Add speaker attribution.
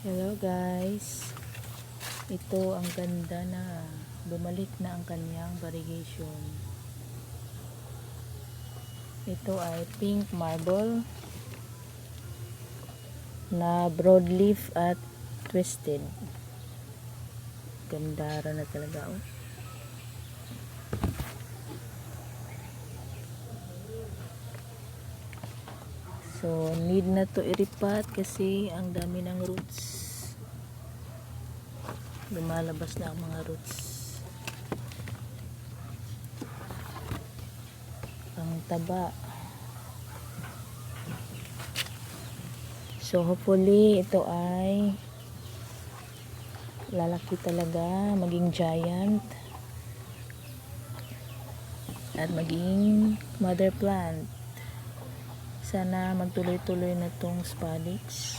Speaker 1: Hello guys, ito ang ganda na bumalik na ang kanyang variegation. Ito ay pink marble na broadleaf at twisted. Ganda na talaga oh. So need na to iripat kasi ang dami ng roots. Lumalabas na ang mga roots. Ang taba. So hopefully ito ay lalaki talaga, maging giant at maging mother plant. Sana magtuloy-tuloy na tong spadix.